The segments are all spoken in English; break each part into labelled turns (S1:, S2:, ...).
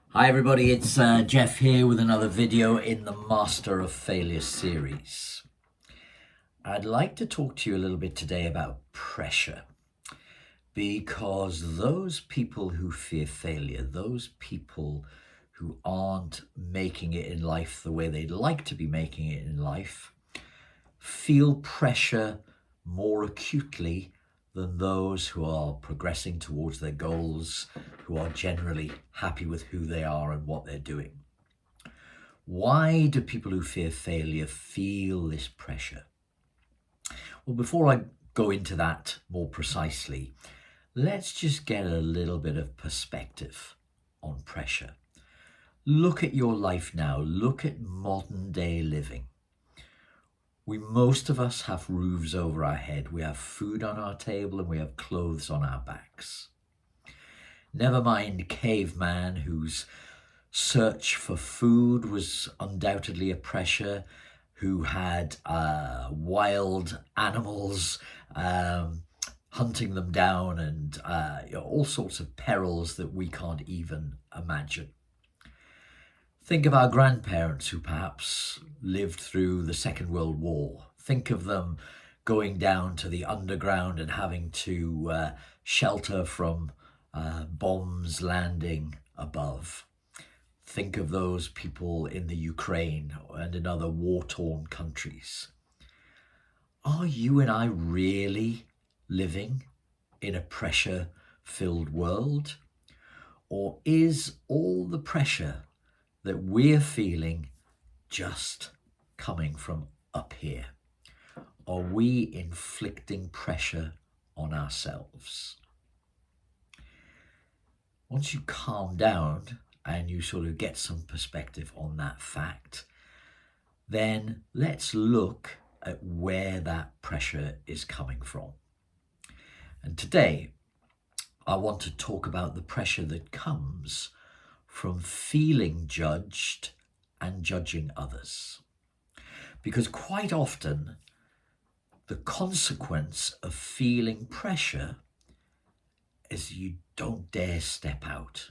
S1: Hi everybody, it's Jeff here with another video in the Master of Failure series. I'd like to talk to you a little bit today about pressure, because those people who fear failure, those people who aren't making it in life the way they'd like to be making it in life, feel pressure more acutely than those who are progressing towards their goals, who are generally happy with who they are and what they're doing. Why do people who fear failure feel this pressure? Well, before I go into that more precisely, let's just get a little bit of perspective on pressure. Look at your life now. Look at modern day living. Most of us have roofs over our head, we have food on our table, and we have clothes on our backs. Never mind caveman, whose search for food was undoubtedly a pressure, who had wild animals hunting them down, and all sorts of perils that we can't even imagine. Think of our grandparents who perhaps lived through the Second World War. Think of them going down to the underground and having to shelter from bombs landing above. Think of those people in the Ukraine and in other war-torn countries. Are you and I really living in a pressure-filled world? Or is all the pressure that we're feeling just coming from up here? Are we inflicting pressure on ourselves? Once you calm down and you sort of get some perspective on that fact, then let's look at where that pressure is coming from. And today, I want to talk about the pressure that comes from feeling judged and judging others. Because quite often, the consequence of feeling pressure is you don't dare step out.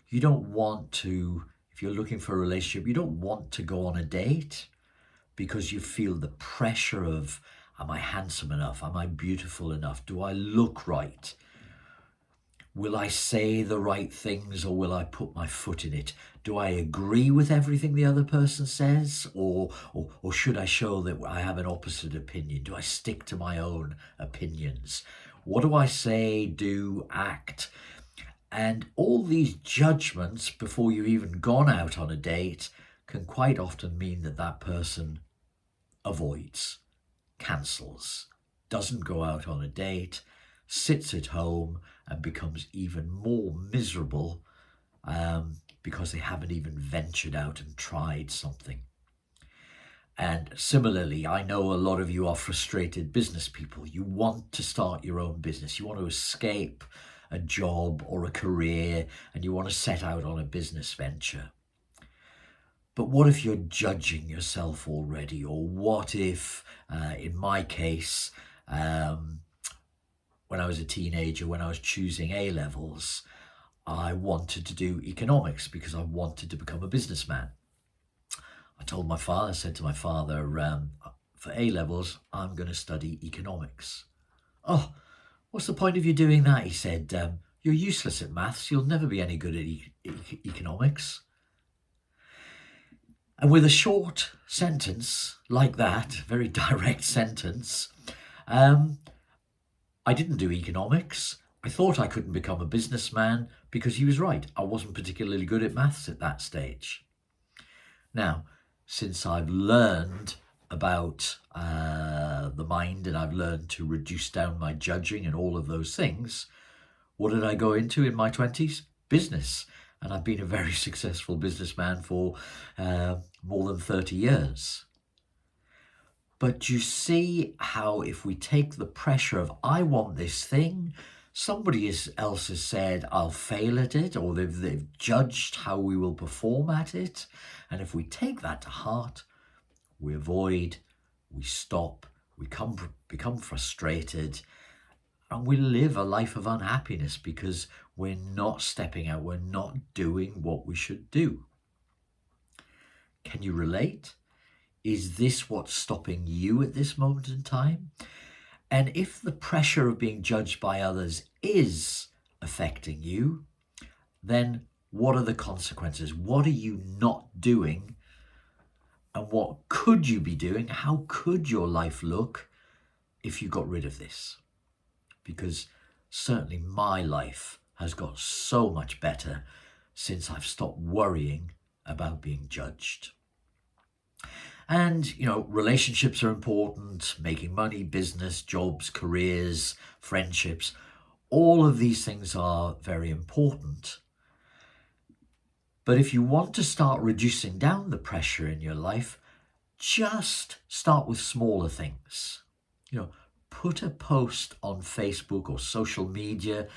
S1: You don't want to, if you're looking for a relationship, you don't want to go on a date because you feel the pressure of, am I handsome enough? Am I beautiful enough? Do I look right? Will I say the right things, or will I put my foot in it? Do I agree with everything the other person says, or should I show that I have an opposite opinion? Do I stick to my own opinions? What do I say, do, act? And all these judgments before you've even gone out on a date can quite often mean that that person avoids, cancels, doesn't go out on a date, sits at home and becomes even more miserable because they haven't even ventured out and tried something. And similarly, I know a lot of you are frustrated business people. You want to start your own business. You want to escape a job or a career, and you want to set out on a business venture. But what if you're judging yourself already? Or what if, in my case, when I was a teenager, when I was choosing A-levels, I wanted to do economics because I wanted to become a businessman. I told my father, I said to my father, for A-levels, I'm going to study economics. Oh, what's the point of you doing that? He said, you're useless at maths. You'll never be any good at economics. And with a short sentence like that, very direct sentence, I didn't do economics. I thought I couldn't become a businessman because he was right. I wasn't particularly good at maths at that stage. Now, since I've learned about the mind and I've learned to reduce down my judging and all of those things, what did I go into in my 20s? Business. And I've been a very successful businessman for more than 30 years. But you see how if we take the pressure of, I want this thing, somebody else has said, I'll fail at it, or they've judged how we will perform at it. And if we take that to heart, we avoid, we stop, we become frustrated, and we live a life of unhappiness because we're not stepping out, we're not doing what we should do. Can you relate? Is this what's stopping you at this moment in time? And if the pressure of being judged by others is affecting you, then what are the consequences? What are you not doing? And what could you be doing? How could your life look if you got rid of this? Because certainly my life has got so much better since I've stopped worrying about being judged. And, relationships are important, making money, business, jobs, careers, friendships. All of these things are very important. But if you want to start reducing down the pressure in your life, just start with smaller things. Put a post on Facebook or social media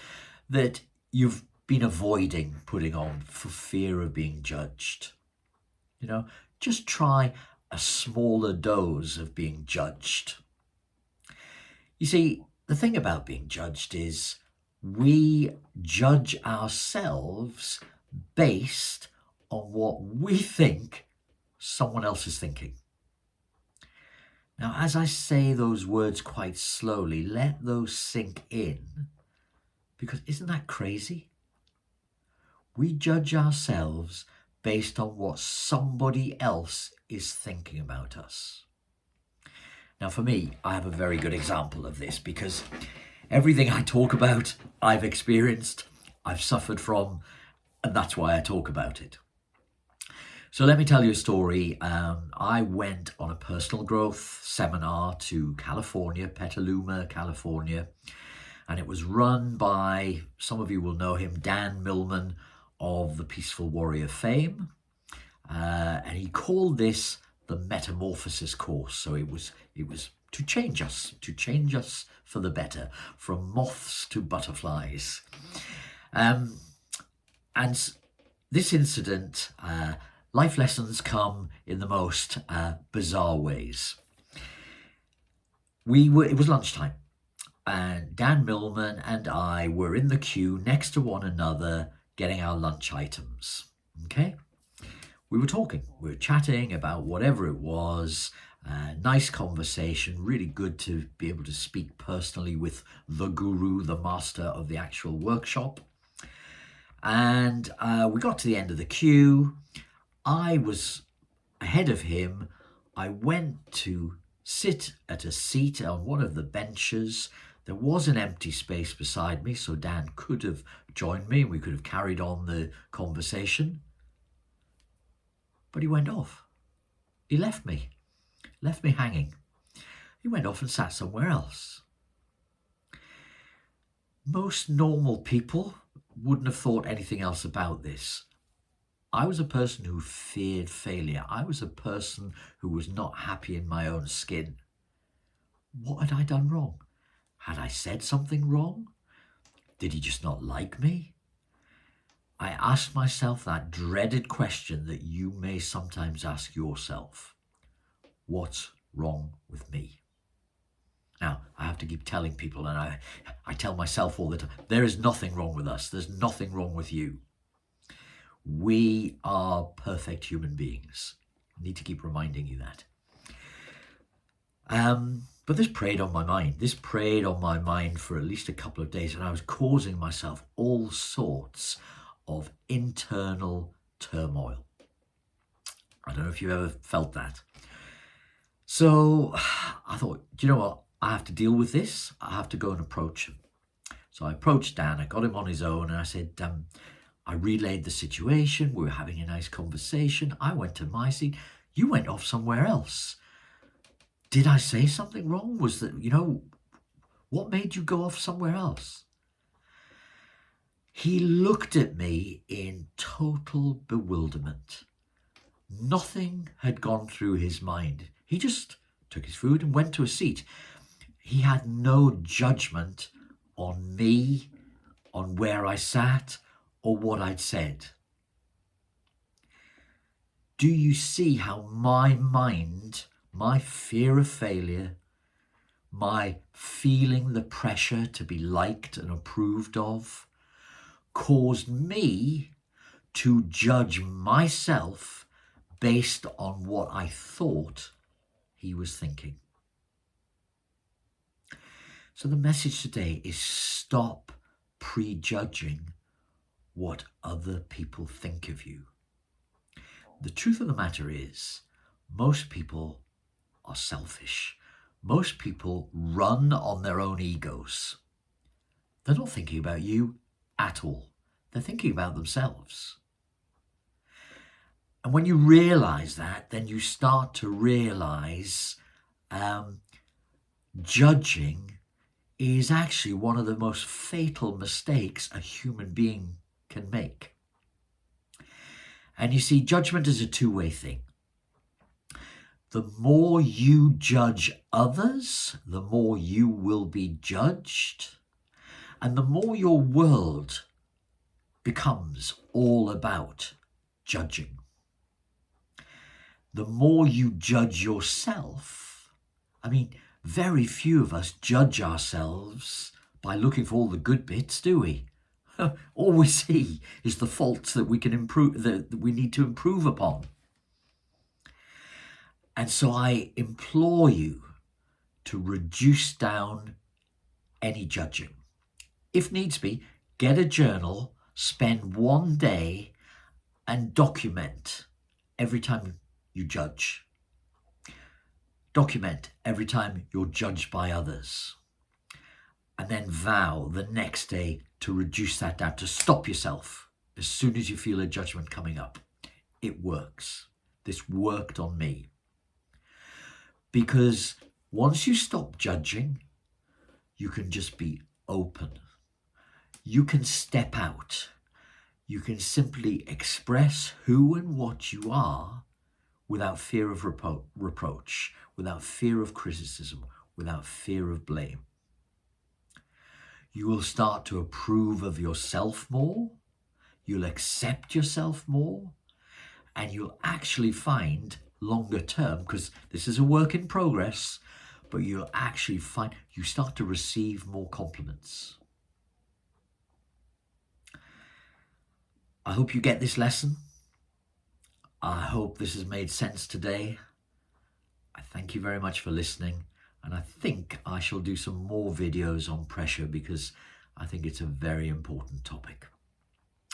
S1: that you've been avoiding putting on for fear of being judged. Just try a smaller dose of being judged. You see, the thing about being judged is we judge ourselves based on what we think someone else is thinking. Now, as I say those words quite slowly, let those sink in, because isn't that crazy? We judge ourselves based on what somebody else is thinking about us. Now, for me, I have a very good example of this, because everything I talk about, I've experienced, I've suffered from, and that's why I talk about it. So let me tell you a story. I went on a personal growth seminar to California, Petaluma, California, and it was run by, some of you will know him, Dan Millman of the Peaceful Warrior fame. And he called this the Metamorphosis course. So it was to change us for the better, from moths to butterflies. And this incident, life lessons come in the most bizarre ways. It was lunchtime, and Dan Millman and I were in the queue next to one another getting our lunch items. Okay? We were talking, we were chatting about whatever it was. Nice conversation, really good to be able to speak personally with the guru, the master of the actual workshop. And we got to the end of the queue. I was ahead of him. I went to sit at a seat on one of the benches. There was an empty space beside me, so Dan could have joined me. We could have carried on the conversation. But he went off. He left me hanging. He went off and sat somewhere else. Most normal people wouldn't have thought anything else about this. I was a person who feared failure. I was a person who was not happy in my own skin. What had I done wrong? Had I said something wrong? Did he just not like me? I asked myself that dreaded question that you may sometimes ask yourself. What's wrong with me? Now, I have to keep telling people, and I tell myself all the time, there is nothing wrong with us. There's nothing wrong with you. We are perfect human beings. I need to keep reminding you that. But this preyed on my mind. This preyed on my mind for at least a couple of days, and I was causing myself all sorts of internal turmoil. I don't know if you've ever felt that. So I thought, do you know what? I have to deal with this. I have to go and approach him. So I approached Dan. I got him on his own, and I said, I relayed the situation. We were having a nice conversation. I went to my seat. You went off somewhere else. Did I say something wrong? Was that, what made you go off somewhere else? He looked at me in total bewilderment. Nothing had gone through his mind. He just took his food and went to a seat. He had no judgment on me, on where I sat, or what I'd said. Do you see how my mind, my fear of failure, my feeling the pressure to be liked and approved of, caused me to judge myself based on what I thought he was thinking. So the message today is stop prejudging what other people think of you. The truth of the matter is, most people are selfish. Most people run on their own egos. They're not thinking about you at all. They're thinking about themselves. And when you realize that, then you start to realize judging is actually one of the most fatal mistakes a human being can make. And you see, judgment is a two-way thing. The more you judge others, the more you will be judged. And the more your world becomes all about judging. The more you judge yourself, I mean, very few of us judge ourselves by looking for all the good bits, do we? All we see is the faults that we can improve, that we need to improve upon. And so I implore you to reduce down any judging. If needs be, get a journal, spend one day and document every time you judge. Document every time you're judged by others. And then vow the next day to reduce that down, to stop yourself as soon as you feel a judgment coming up. It works. This worked on me. Because once you stop judging, you can just be open. You can step out. You can simply express who and what you are without fear of reproach, without fear of criticism, without fear of blame. You will start to approve of yourself more. You'll accept yourself more. And you'll actually find longer term, because this is a work in progress, but you'll actually find you start to receive more compliments. I hope you get this lesson. I hope this has made sense today. I thank you very much for listening, and I think I shall do some more videos on pressure because I think it's a very important topic.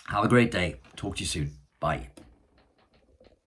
S1: Have a great day. Talk to you soon. Bye.